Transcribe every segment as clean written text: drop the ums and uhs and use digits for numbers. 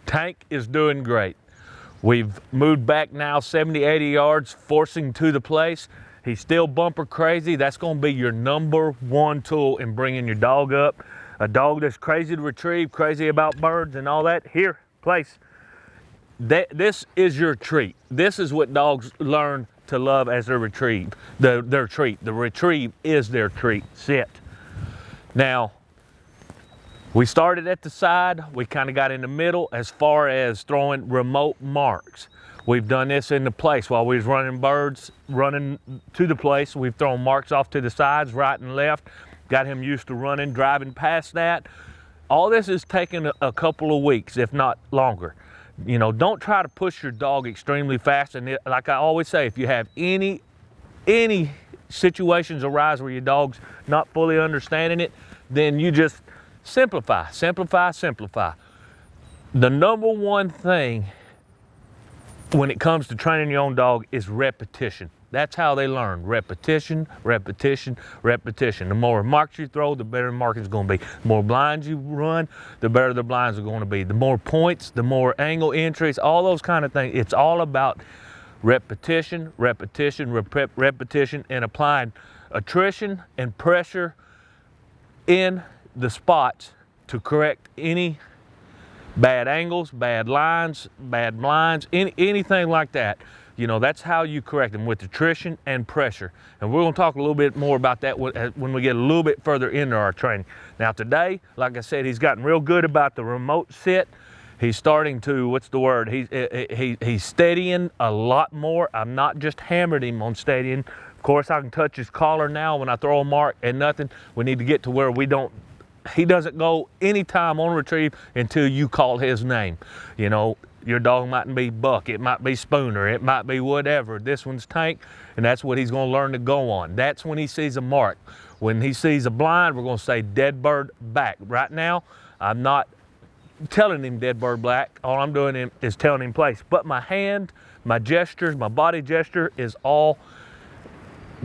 Tank is doing great. We've moved back now 70, 80 yards, forcing to the place. He's still bumper crazy. That's going to be your #1 tool in bringing your dog up. A dog that's crazy to retrieve, crazy about birds and all that. Here, place. This is your treat. This is what dogs learn to love as their retrieve. Their treat. The retrieve is their treat. Sit. Now, we started at the side. We kind of got in the middle as far as throwing remote marks. We've done this in the place while we was running birds, running to the place. We've thrown marks off to the sides, right and left. Got him used to running, driving past that. All this is taking a couple of weeks, if not longer. You know, don't try to push your dog extremely fast. And like I always say, if you have any situations arise where your dog's not fully understanding it, then you just simplify, simplify, simplify. The #1 thing when it comes to training your own dog is repetition. That's how they learn. Repetition, repetition, repetition. The more marks you throw, the better the mark is going to be. The more blinds you run, the better the blinds are going to be. The more points, the more angle entries, all those kind of things. It's all about repetition, repetition, repetition, and applying attrition and pressure in the spots to correct any bad angles, bad lines, bad blinds, anything like that. You know, that's how you correct them, with attrition and pressure. And we're going to talk a little bit more about that when we get a little bit further into our training. Now today, like I said, he's gotten real good about the remote sit. He's starting to, what's the word? He's steadying a lot more. I'm not just hammered him on steadying. Of course, I can touch his collar now when I throw a mark and nothing. We need to get to where he doesn't go anytime on retrieve until you call his name. You know, your dog mightn't be Buck, it might be Spooner, it might be whatever. This one's Tank, and that's what he's going to learn to go on. That's when he sees a mark. When he sees a blind, we're going to say dead bird back. Right now, I'm not telling him dead bird back. All I'm doing is telling him place. But my hand, my gestures, my body gesture is all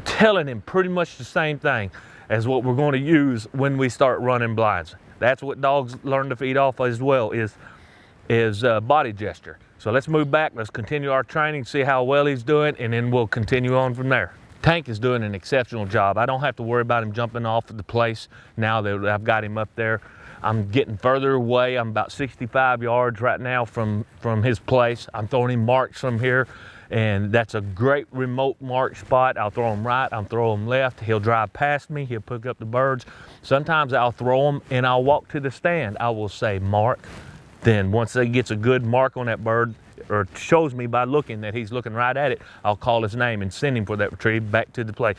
telling him pretty much the same thing as what we're going to use when we start running blinds. That's what dogs learn to feed off as well, is body gesture. So let's move back, let's continue our training, see how well he's doing, and then we'll continue on from there. Tank is doing an exceptional job. I don't have to worry about him jumping off of the place now that I've got him up there. I'm getting further away. I'm about 65 yards right now from his place. I'm throwing him marks from here, and that's a great remote mark spot. I'll throw him right, I'll throw him left. He'll drive past me, he'll pick up the birds. Sometimes I'll throw him and I'll walk to the stand. I will say mark. Then once he gets a good mark on that bird, or shows me by looking that he's looking right at it, I'll call his name and send him for that retrieve back to the play.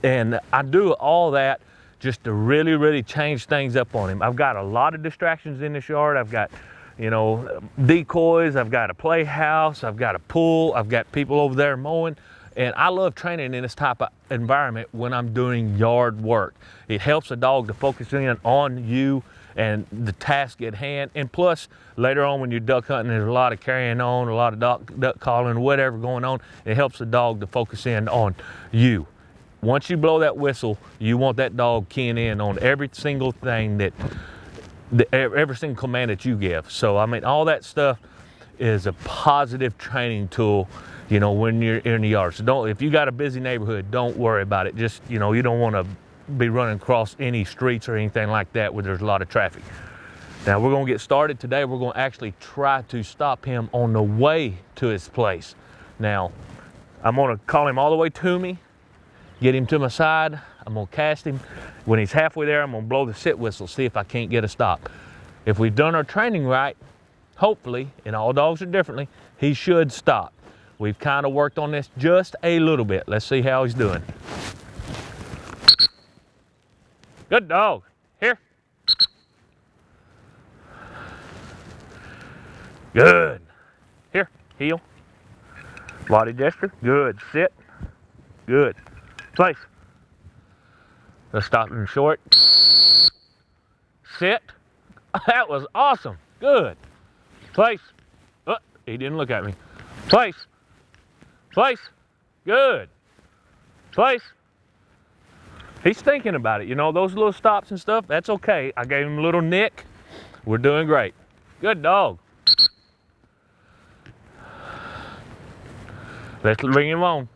And I do all that just to really, really change things up on him. I've got a lot of distractions in this yard. I've got, you know, decoys, I've got a playhouse, I've got a pool, I've got people over there mowing. And I love training in this type of environment when I'm doing yard work. It helps a dog to focus in on you and the task at hand. And plus, later on when you're duck hunting, there's a lot of carrying on, a lot of duck calling, whatever going on. It helps the dog to focus in on you. Once you blow that whistle, you want that dog keying in on every single thing every single command that you give. So, I mean, all that stuff is a positive training tool, you know, when you're in the yard. So if you got a busy neighborhood, don't worry about it. Just, you know, you don't want to be running across any streets or anything like that where there's a lot of traffic. Now we're going to get started today. We're going to actually try to stop him on the way to his place. Now, I'm going to call him all the way to me, get him to my side. I'm going to cast him. When he's halfway there, I'm going to blow the sit whistle, see if I can't get a stop. If we've done our training right, hopefully, and all dogs are differently, he should stop. We've kind of worked on this just a little bit. Let's see how he's doing. Good dog. Here. Good. Here, heel. Body gesture. Good. Sit. Good. Place. Let's stop him short. Sit. That was awesome. Good. Place. Oh, he didn't look at me. Place. Place. Good. Place. He's thinking about it. You know, those little stops and stuff, that's okay. I gave him a little nick. We're doing great. Good dog. Let's bring him on.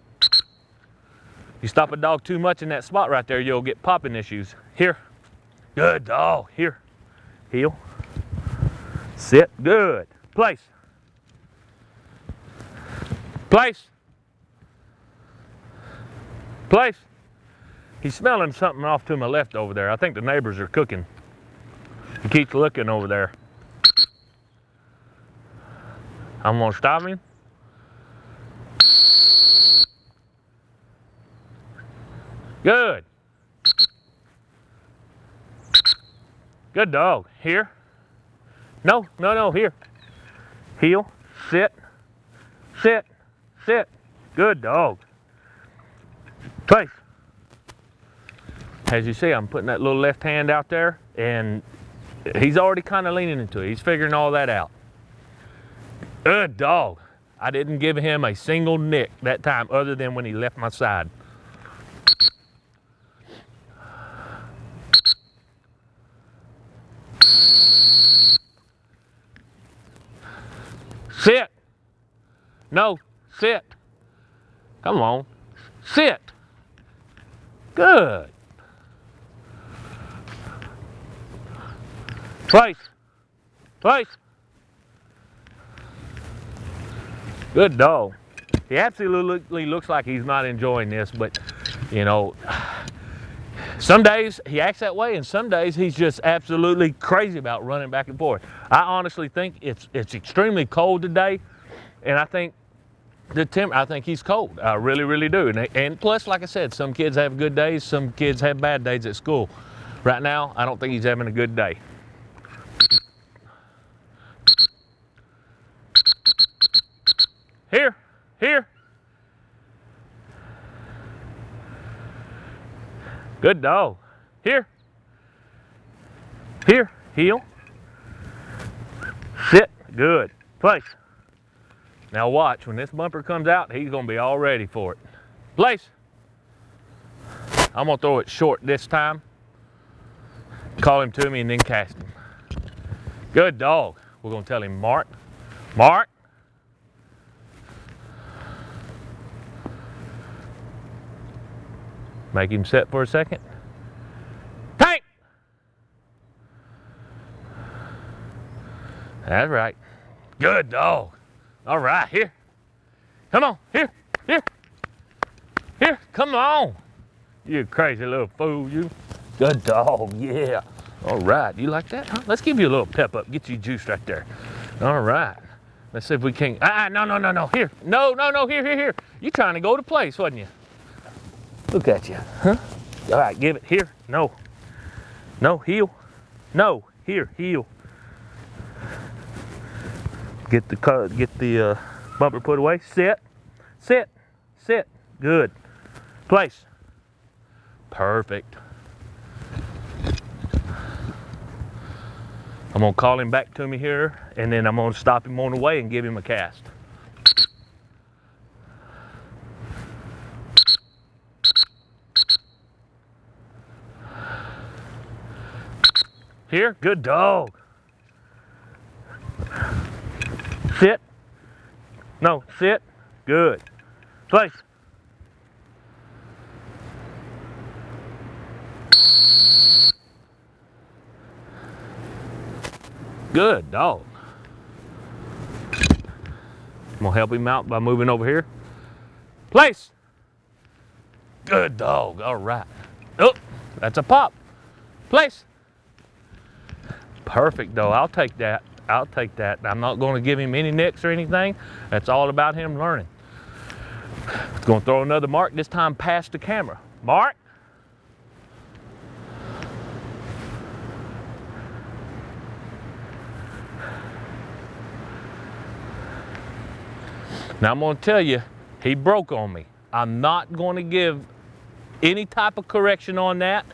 You stop a dog too much in that spot right there, you'll get popping issues. Here. Good dog. Here. Heel. Sit. Good. Place. Place. Place. He's smelling something off to my left over there. I think the neighbors are cooking. He keeps looking over there. I'm gonna stop him. Good. Good dog. Here. No, no, no, here. Heel. Sit. Sit. Sit. Good dog. Place. As you see, I'm putting that little left hand out there, and he's already kind of leaning into it. He's figuring all that out. Good dog. I didn't give him a single nick that time other than when he left my side. Sit. No, sit. Come on. Sit. Good. Place. Place. Good dog. He absolutely looks like he's not enjoying this, but you know, some days he acts that way, and some days he's just absolutely crazy about running back and forth. I honestly think it's extremely cold today, and I think I think he's cold. I really, really do. And plus, like I said, some kids have good days, some kids have bad days at school. Right now, I don't think he's having a good day. Here, here. Good dog. Here. Here, heel. Sit, good. Place. Now watch, when this bumper comes out, he's gonna be all ready for it. Place. I'm gonna throw it short this time. Call him to me and then cast him. Good dog. We're gonna tell him mark. Mark. Make him sit for a second. Tank! That's right. Good dog. All right, here. Come on, here, here. Here, come on. You crazy little fool, you. Good dog, yeah. All right, you like that, huh? Let's give you a little pep up, get you juice right there. All right. Let's see if we can, no, no, no, no, here. No, no, no, here, here, here. You trying to go to place, wasn't you? Look at you, huh? All right, give it here. No. No, heel. No, here, heel. Get the bumper put away. Sit, sit, sit. Good. Place. Perfect. I'm gonna call him back to me here, and then I'm gonna stop him on the way and give him a cast. Here, good dog. Sit. No, sit. Good. Place. Good dog. I'm gonna help him out by moving over here. Place. Good dog. All right. Oh, that's a pop. Place. Perfect though. I'll take that. I'll take that. I'm not going to give him any nicks or anything. That's all about him learning. Going to throw another mark, this time past the camera. Mark. Now I'm going to tell you, he broke on me. I'm not going to give any type of correction on that.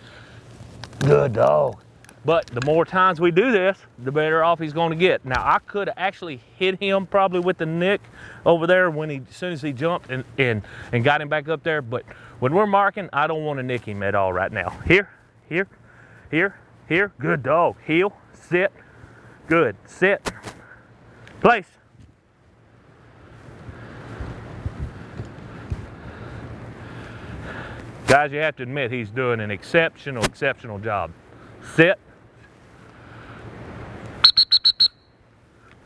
Good dog. But the more times we do this, the better off he's going to get. Now, I could have actually hit him probably with the nick over there as soon as he jumped and got him back up there. But when we're marking, I don't want to nick him at all right now. Here, here, here, here. Good dog. Heel, sit. Good. Sit. Place. Guys, you have to admit he's doing an exceptional job. Sit.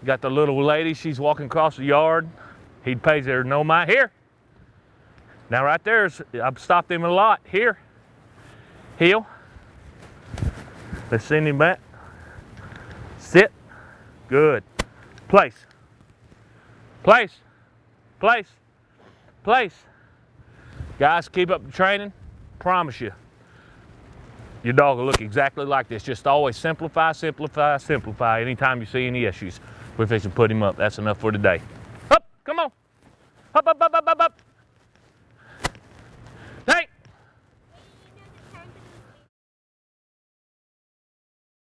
Got the little lady, she's walking across the yard. He pays her no mind. Here. Now right there's, I've stopped him a lot. Here. Heel. Let's send him back. Sit. Good. Place. Place. Place. Place. Guys, keep up the training. Promise you, your dog will look exactly like this. Just always simplify, simplify, simplify. Anytime you see any issues, we're fixing to put him up. That's enough for today. Up, come on. Up, up, up, up, up, up.